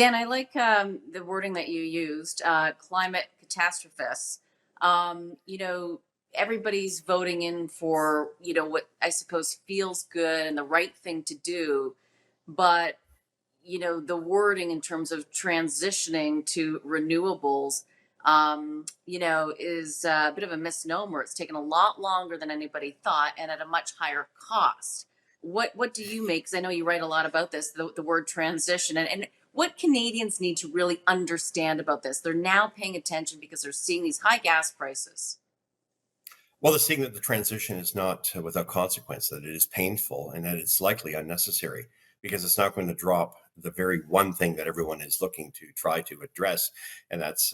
Dan, I like the wording that you used, climate catastrophists. You know, everybody's voting in for, what I suppose feels good and the right thing to do. But, the wording in terms of transitioning to renewables, is a bit of a misnomer. It's taken a lot longer than anybody thought and at a much higher cost. What do you make? Because I know you write a lot about this, the word transition, and what Canadians need to really understand about this. They're now paying attention because they're seeing these high gas prices. Well, they're seeing that the transition is not without consequence, that it is painful and that it's likely unnecessary because it's not going to drop the very one thing that everyone is looking to try to address, and that's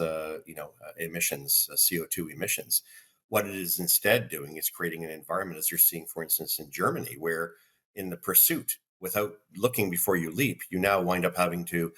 emissions, CO2 emissions. What it is instead doing is creating an environment, as you're seeing, for instance, in Germany, where in the pursuit, without looking before you leap, you now wind up having to,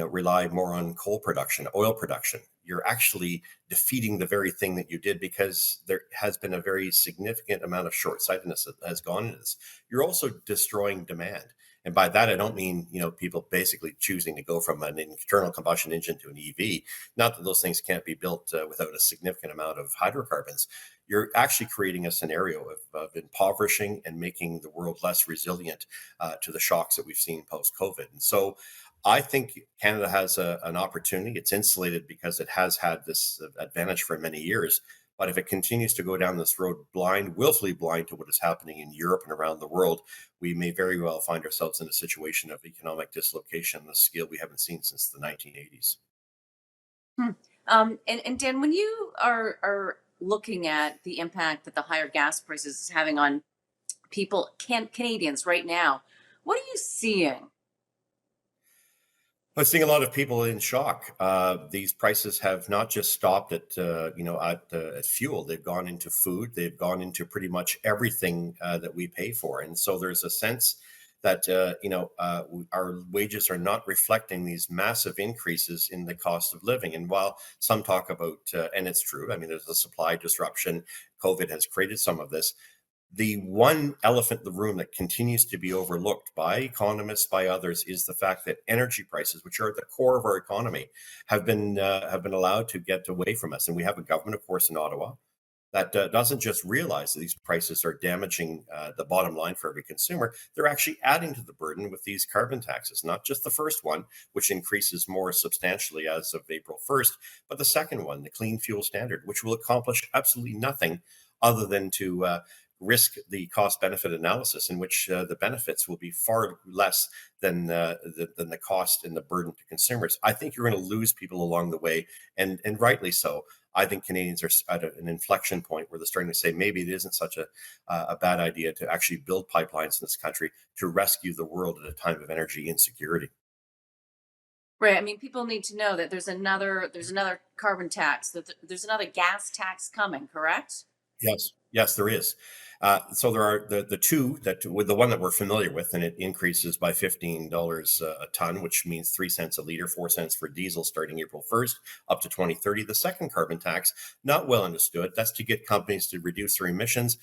rely more on coal production, oil production. You're actually defeating the very thing that you did because there has been a very significant amount of short-sightedness that has gone into this. You're also destroying demand. And by that, I don't mean, people basically choosing to go from an internal combustion engine to an EV. Not that those things can't be built without a significant amount of hydrocarbons. You're actually creating a scenario of impoverishing and making the world less resilient to the shocks that we've seen post-COVID. And so I think Canada has an opportunity. It's insulated because it has had this advantage for many years. But if it continues to go down this road willfully blind to what is happening in Europe and around the world, we may very well find ourselves in a situation of economic dislocation on a scale we haven't seen since the 1980s. Hmm. And Dan, when you are looking at the impact that the higher gas prices is having on Canadians right now, what are you seeing? I'm seeing a lot of people in shock. These prices have not just stopped at fuel. They've gone into food. They've gone into pretty much everything that we pay for. And so there's a sense that our wages are not reflecting these massive increases in the cost of living. And while some talk about, and it's true, I mean, there's a supply disruption. COVID has created some of this. The one elephant in the room that continues to be overlooked by economists, by others, is the fact that energy prices, which are at the core of our economy, have been allowed to get away from us. And we have a government, of course, in Ottawa that doesn't just realize that these prices are damaging the bottom line for every consumer. They're actually adding to the burden with these carbon taxes, not just the first one, which increases more substantially as of April 1st, but the second one, the clean fuel standard, which will accomplish absolutely nothing other than to risk the cost benefit analysis in which the benefits will be far less than the cost and the burden to consumers. I think you're going to lose people along the way, and rightly so. I think Canadians are at an inflection point where they're starting to say maybe it isn't such a bad idea to actually build pipelines in this country to rescue the world at a time of energy insecurity. Right. I mean, people need to know that there's another carbon tax, that there's another gas tax coming, correct? Yes, yes, there is. So there are the two that with the one that we're familiar with, and it increases by $15 a ton, which means 3 cents a liter, 4 cents for diesel starting April 1st up to 2030. The second carbon tax, not well understood. That's to get companies to reduce their emissions.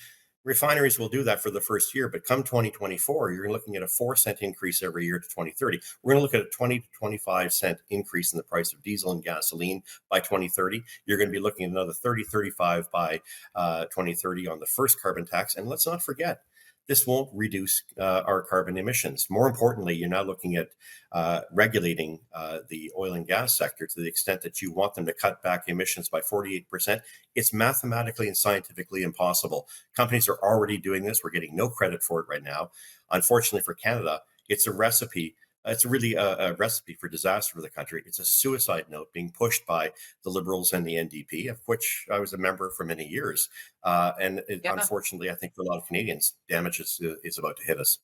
Refineries will do that for the first year, but come 2024, you're looking at a 4 cent increase every year to 2030. We're going to look at a 20 to 25 cent increase in the price of diesel and gasoline by 2030. You're going to be looking at another 30, 35 by 2030 on the first carbon tax. And let's not forget, this won't reduce our carbon emissions. More importantly, you're now looking at regulating the oil and gas sector to the extent that you want them to cut back emissions by 48%. It's mathematically and scientifically impossible. Companies are already doing this. We're getting no credit for it right now. Unfortunately for Canada, it's a recipe. It's really a recipe for disaster for the country. It's a suicide note being pushed by the Liberals and the NDP, of which I was a member for many years. Yeah. Unfortunately, I think for a lot of Canadians, damage is about to hit us.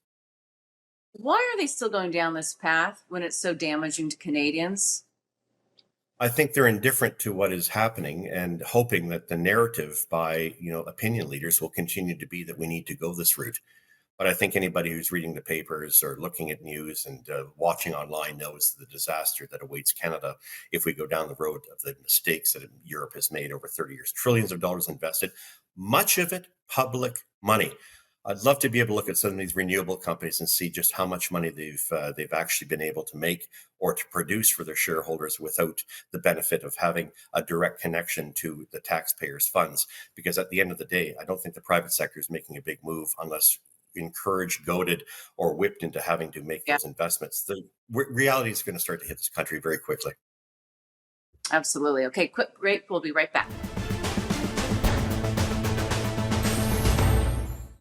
Why are they still going down this path when it's so damaging to Canadians? I think they're indifferent to what is happening and hoping that the narrative by opinion leaders will continue to be that we need to go this route. But I think anybody who's reading the papers or looking at news and watching online knows the disaster that awaits Canada if we go down the road of the mistakes that Europe has made over 30 years. Trillions of dollars invested, much of it public money. I'd love to be able to look at some of these renewable companies and see just how much money they've actually been able to make or to produce for their shareholders without the benefit of having a direct connection to the taxpayers' funds. Because at the end of the day, I don't think the private sector is making a big move unless encouraged, goaded, or whipped into having to make Yeah, those investments. The reality is going to start to hit this country very quickly. absolutely. Okay, quick break. We'll be right back.